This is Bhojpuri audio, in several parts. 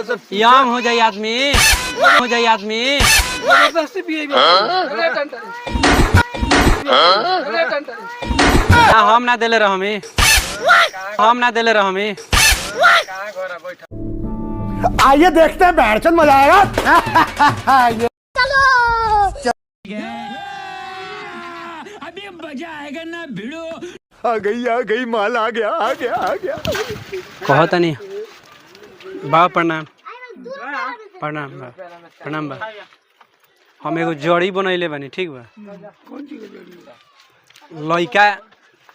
यंग हो जाए आदमी, हो जाए आदमी। जबरदस्ती पिए हम ना देले रहमी, हम ना देले रहमी। आइए देखते हैं बैठचंद मजा आएगा। अभी मजा आएगा ना भिड़ो। आ गई माल आ गया। कहता नहीं बा प्रणाम प्रणाम बा प्रणाम बा। हम एगो जड़ी बनैले बानी, ठीक बा। लइका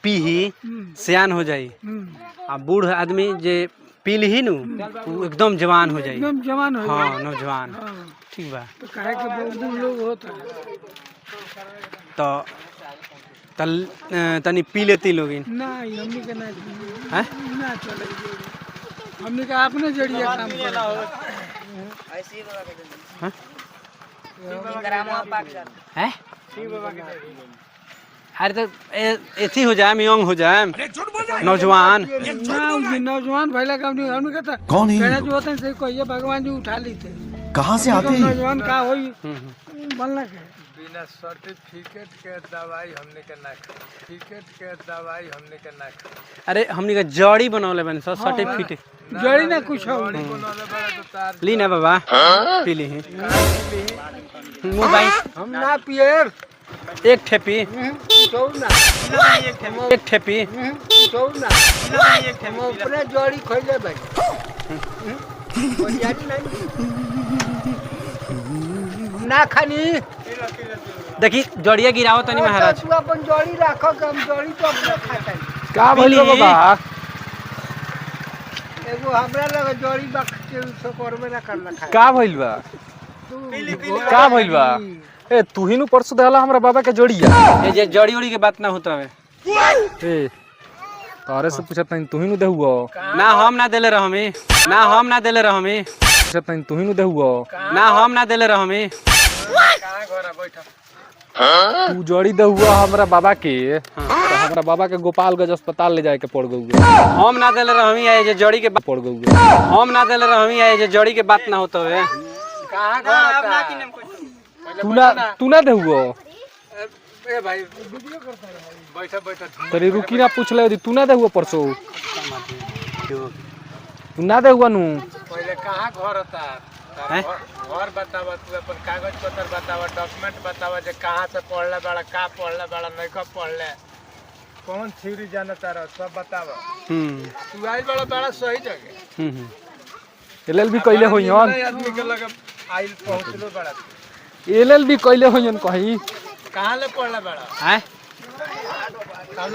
पीही सियान हो जाई, आ बूढ़ आदमी जे पी ली नु एकदम जवान हो जाई, एकदम जवान हो। हाँ नौजवान, ठीक बा। तो काहे के बहुत लोग होता तो तनी पी लेती लोगिन ना, हमनी के ना हैं? ना चले, हमनी के अपने जड़िया काम करे। हैं? अरे तो एथी हो जाए, यंग हो जाए, नौजवान। ना नौजवान भैया का हमने कहता कौन है? कहना जो होते हैं सही कहिए, भगवान जी उठा ली थे। कहाँ से आते हैं? नौजवान का होई बनला के बिना सर्टिफिकेट के दवाई हमने के ना खा, टिकट के दवाई हमने के ना खा। अरे हमनी का जड़ी बनौले बनी सर, सर्टिफिकेट जड़ी ना कुछ हो। बनौले बड़ा तो तार ली ना बाबा, पी ली मोबाइल हम ना पिए एक ठेपी, तो ना एक ठेपी। तो ना हम अपने जड़ी खोले भाई ना खानी। देखी जड़िया गिराओ तनी महाराज। तू अपन जड़ी रखो, हम जड़ी तो अपने खाता है। का भइल बाबा? एगो हमरा लगे जड़ी बा के उसको करबे ना करना खाए। का भइल बा? का भइल बा? ए तू ही नु परसों देला हमरा बाबा के जोड़िया। ये जे जड़ी उड़ी के बात ना होता है। ए तारे से पूछत नहीं, तू ही नु देहुओ? ना हम ना देले रहमी, ना हम ना देले रहमी, पूछत नहीं, तू ही नु देहुओ? ना हम ना देले रहमी। कहाँ घर बैठा तू जड़ी देहुआ हमरा बाबा के, तो हमरा बाबा के गोपालगंज अस्पताल ले जाए के पड़ गउआ। हम ना देले रहमी है जे जड़ी के पड़ गउआ। हम ना देले रहमी है जे जड़ी के बात ना होता है। कहाँ घर तू ना देहुओ? ए भाई वीडियो करता है बैठा बैठा। तरी रुकी ना पूछ ले, तू ना देहुआ परसों? तू ना देहुआ नु? पहले कहाँ घर होता हैं? घर बतावा, तू अपन कागज पत्र बतावा, डॉक्यूमेंट बतावा जे कहाँ से पढ़ले बड़ा, का पढ़ले बड़ा, नहीं कब पढ़ले, कौन थ्योरी जानता रह, सब बतावा। तू आइल बड़ा सही जगह। एलएलबी कइले होइहन? आदमी के लगे आइल पहुँचलो बड़ा। एलएलबी कइले होइहन कहीं? कहाँ ले पढ़ले बड़ा? हैं?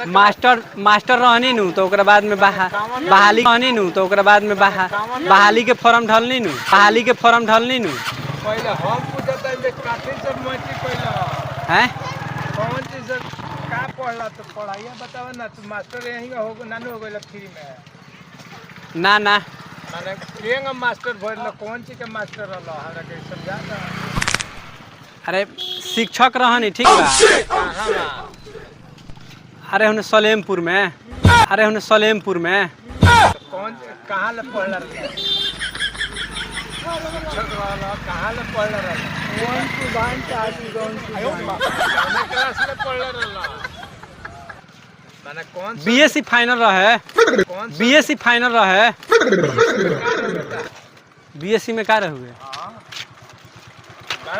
मास्टर रहनी नु तो ओकरा बाद में बहाली रहनी नु तो ओकरा बाद में बहाली के फॉर्म ढलनी नु, बहाली के फॉर्म ढलनी नु। पहले हम पूछत है जे काठी से मैट्रिक पहले हैं? कौन चीज से का पढ़ला, तो पढ़ाइया बतावा ना। तू मास्टर यहीं हो नानू हो गइल फ्री में? ना ना माने केंग मास्टर भरल, कौन चीज के मास्टर रहल हमरा के समझा दा। अरे शिक्षक रहनी, ठीक बा। कहां बा? अरे उन्हें सलेमपुर में, अरे उन्हें सलेमपुर में। कौन कहां ले पढ़ला रे? शिक्षक रहल, कहां ले पढ़ला रे? कौन तू बांध के आदमी कौन कौन क्लास ले पढ़ला रहल? माने कौन बीएससी फाइनल रहे, कौन बीएससी फाइनल रहे। बीएससी में का रहुए?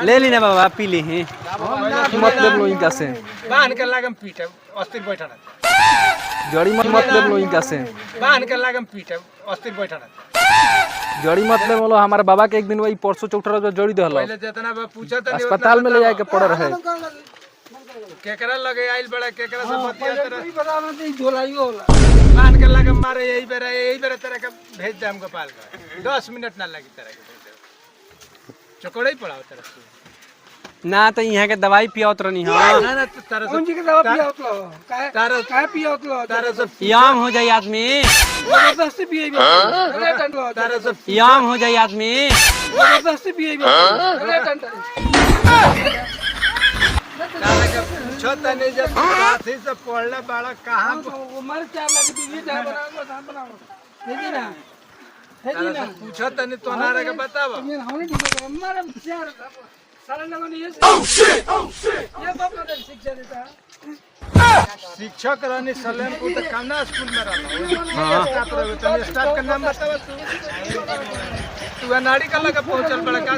ले ली ना बाबा, पी ली ही। मतलब लोई कैसे? बांध के लागम पीटे अस्थिर बैठा ना। जड़ी मतलब लोई कैसे? बांध के लागम पीटे अस्थिर बैठा ना। जड़ी मतलब बोलो हमारे बाबा के एक दिन वही परसों चौथा रोज जड़ी दहल, पहले जितना बा पूछा था अस्पताल में ले जाए के पड़ रहे। केकरा लगे आइल बड़ा, केकरा से बतिया तेरा बताना तो धोलाई होला। बांध के लागम मारे, यही बेरा तेरा के भेज दे हम गोपाल का। 10 मिनट ना लगी तेरा के चकोड़े ही पड़ाओ तेरा से। ना तो यहाँ के दवाई पियावत रहनी है। ना ना तेरा कौन जी के दवा पियावत लो? तारा काहे पियावत लो? तारा से यंग हो जाए आदमी, जबरदस्ती पिए तारा से यंग हो जाए आदमी। जबरदस्ती पिए तारा के पूछो तने जे साथी से पढ़ले बड़ा कहां मार चार लगी दीजिए, चाय बनाओ, चाय बनाओ दीजिए ना। पूछा तनी तो ना रे के बतावा शिक्षक रहनी सलेमपुर तो कौना स्कूल में रहता स्टाफ रहे तो स्टाफ का नाम बतावा तू अनाड़ी का लगा पहुंचल बड़ा का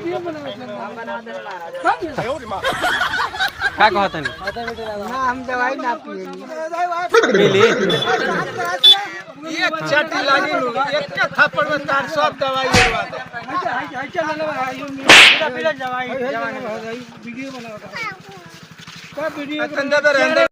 कहता नहीं ना हम दवाई ना पिए मिली एक चाटी लागी नु एक के थप्पड़ में तार सब दवाई लगवा दे वीडियो बनाओ का वीडियो तंदा रहने